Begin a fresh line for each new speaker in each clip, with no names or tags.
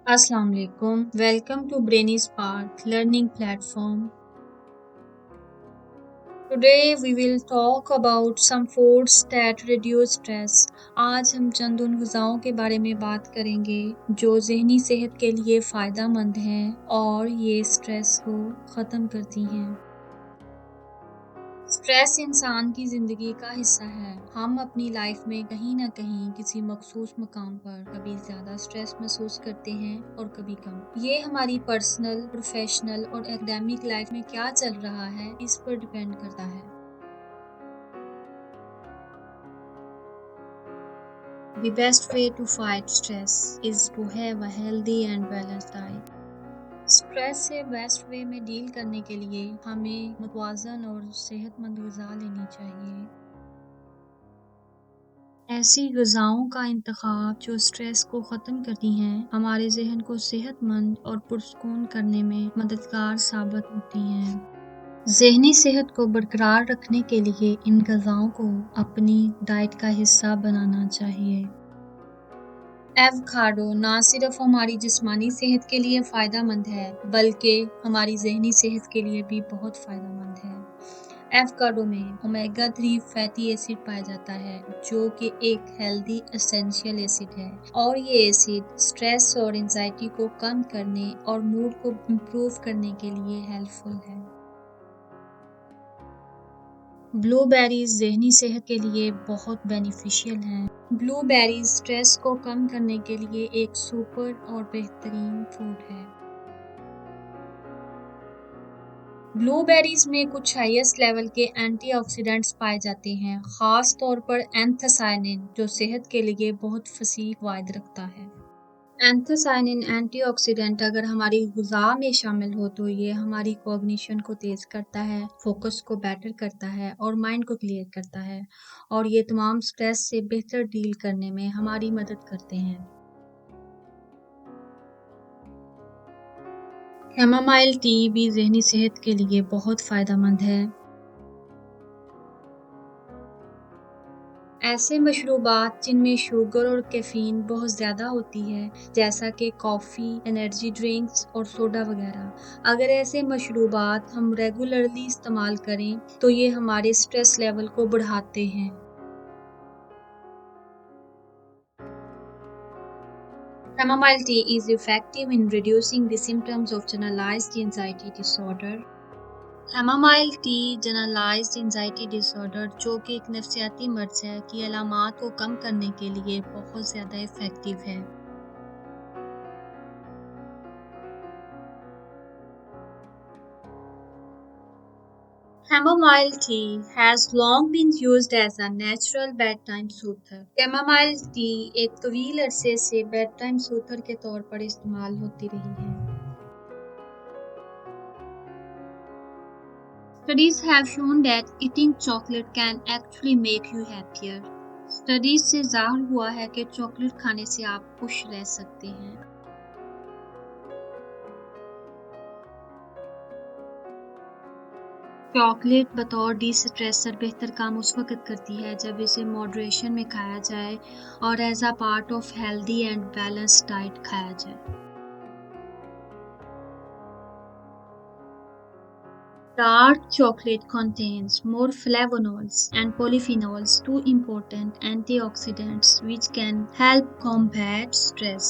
Assalamu alaikum. Welcome to Brainy Spark Learning Platform. Today we will talk about some foods that reduce stress. आज हम चंद उन ग़िज़ाओं के बारे में बात करेंगे जो ज़हनी सेहत के लिए फ़ायदा मंद हैं और ये स्ट्रेस को ख़त्म करती हैं। स्ट्रेस इंसान की ज़िंदगी का हिस्सा है। हम अपनी लाइफ में कहीं न कहीं किसी मखसूस मकाम पर कभी ज़्यादा स्ट्रेस महसूस करते हैं और कभी कम। ये हमारी पर्सनल, प्रोफेशनल और एकेडमिक लाइफ में क्या चल रहा है इस पर डिपेंड करता है। The best way to fight stress is to have a healthy and balanced diet. Stress से बेस्ट वे में डील करने के लिए हमें मुतवाज़न और सेहतमंद ग़िज़ा लेनी चाहिए। ऐसी ग़िज़ाओं का इंतख़ाब जो स्ट्रेस को ख़त्म करती हैं, हमारे ज़हन को सेहतमंद और पुरसकून करने में मददगार साबित होती हैं। ज़हनी सेहत को बरकरार रखने के लिए इन ग़िज़ाओं को अपनी डाइट का हिस्सा बनाना चाहिए। एवोकाडो ना सिर्फ हमारी जिस्मानी सेहत के लिए फ़ायदेमंद है, बल्कि हमारी ज़हनी सेहत के लिए भी बहुत फ़ायदेमंद है। एवोकाडो में ओमेगा 3 फैटी एसिड पाया जाता है, जो कि एक हेल्दी एसेंशियल एसिड है और ये एसिड स्ट्रेस और एंजाइटी को कम करने और मूड को इम्प्रूव करने के लिए हेल्पफुल है। ब्लूबेरीज ज़हनी सेहत के लिए बहुत बेनिफिशियल हैं। ब्लूबेरीज स्ट्रेस को कम करने के लिए एक सुपर और बेहतरीन फ्रूट है। ब्लूबेरीज में कुछ हाईएस्ट लेवल के एंटीऑक्सीडेंट्स पाए जाते हैं, खास तौर पर एंथोसायनिन जो सेहत के लिए बहुत फसीह फ़वाइद रखता है। एंथोसायनिन एंटीऑक्सीडेंट अगर हमारी ग़िज़ा में शामिल हो तो ये हमारी कॉग्निशन को तेज़ करता है, फोकस को बेटर करता है और माइंड को क्लियर करता है और ये तमाम स्ट्रेस से बेहतर डील करने में हमारी मदद करते हैं। कैमोमाइल टी भी ज़हनी सेहत के लिए बहुत फ़ायदेमंद है। ऐसे मशरूबात जिनमें शुगर और कैफ़ीन बहुत ज़्यादा होती है, जैसा कि कॉफ़ी, एनर्जी ड्रिंक्स और सोडा वगैरह, अगर ऐसे मशरूबात हम रेगुलरली इस्तेमाल करें तो ये हमारे स्ट्रेस लेवल को बढ़ाते हैं। Chamomile tea is effective in reducing the symptoms of generalized anxiety disorder. Chamomile tea generalised anxiety disorder जो कि एक नफ्सियाती मर्ज है की अलामात को कम करने के लिए बहुत ज़्यादा इफ़ेक्टिव है। Chamomile tea has long been used as a natural bedtime soother. Chamomile tea एक तवील अरसे से bedtime soother के तौर पर इस्तेमाल होती रही है। Studies have shown that eating chocolate can actually make you happier. Studies से ज़ाहिर हुआ है कि चॉकलेट खाने से आप खुश रह सकते हैं। चॉकलेट बतौर डिस्ट्रेसर बेहतर काम उस वक्त करती है जब इसे मॉडरेशन में खाया जाए और as a part of healthy and balanced diet खाया जाए। Dark chocolate contains more flavonols and polyphenols, two important antioxidants which can help combat stress.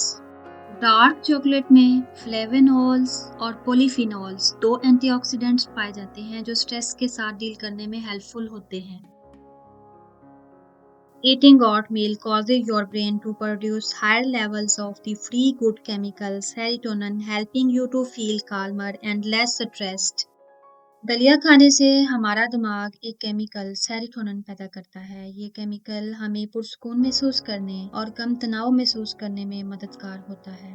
Dark chocolate में फ्लेवोनोल्स और पॉलीफिनोल्स दो एंटीऑक्सीडेंट्स पाए जाते हैं जो स्ट्रेस के साथ डील करने में हेल्पफुल होते हैं। Eating oatmeal causes your brain to produce higher levels of the feel good chemical serotonin, helping you to feel calmer and less stressed. दलिया खाने से हमारा दिमाग एक केमिकल सेरोटोनिन पैदा करता है। ये केमिकल हमें पुरसकून महसूस करने और कम तनाव महसूस करने में मददगार होता है।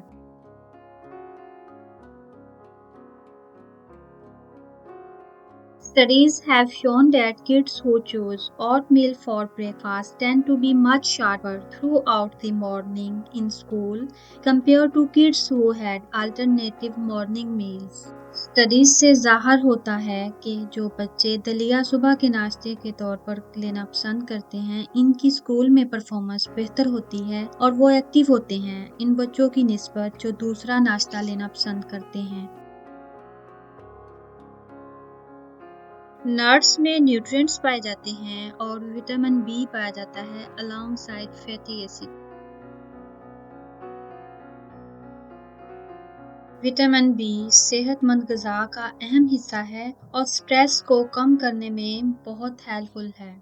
Studies have shown that kids who choose oatmeal for breakfast tend to be much sharper throughout the morning in school compared to kids who had alternative morning meals. Studies से ज़ाहिर होता है कि जो बच्चे दलिया सुबह के नाश्ते के तौर पर लेना पसंद करते हैं, इनकी स्कूल में परफॉर्मेंस बेहतर होती है और वो एक्टिव होते हैं इन बच्चों की निस्बत जो दूसरा नाश्ता लेना पसंद करते हैं। नट्स में न्यूट्रिएंट्स पाए जाते हैं और विटामिन बी पाया जाता है alongside fatty acid. Vitamin B सेहतमंद ग़िज़ा का अहम हिस्सा है और स्ट्रेस को कम करने में बहुत हेल्पफुल है।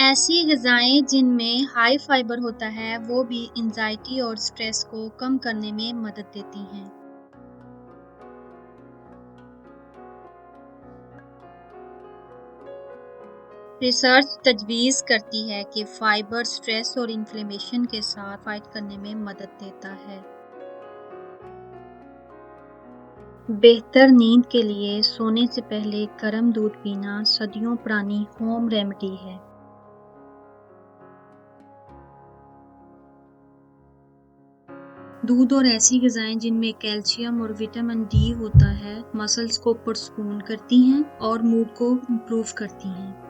ऐसी ग़िज़ाएं जिनमें हाई फाइबर होता है वो भी एंजाइटी और स्ट्रेस को कम करने में मदद देती हैं। रिसर्च तजवीज़ करती है कि फाइबर स्ट्रेस और इन्फ्लेमेशन के साथ फाइट करने में मदद देता है। बेहतर नींद के लिए सोने से पहले गर्म दूध पीना सदियों पुरानी होम रेमेडी है। दूध और ऐसी ग़िज़ाएं जिनमें कैल्शियम और विटामिन डी होता है मसल्स को पुरस्कून करती हैं और मूड को इम्प्रूव करती हैं।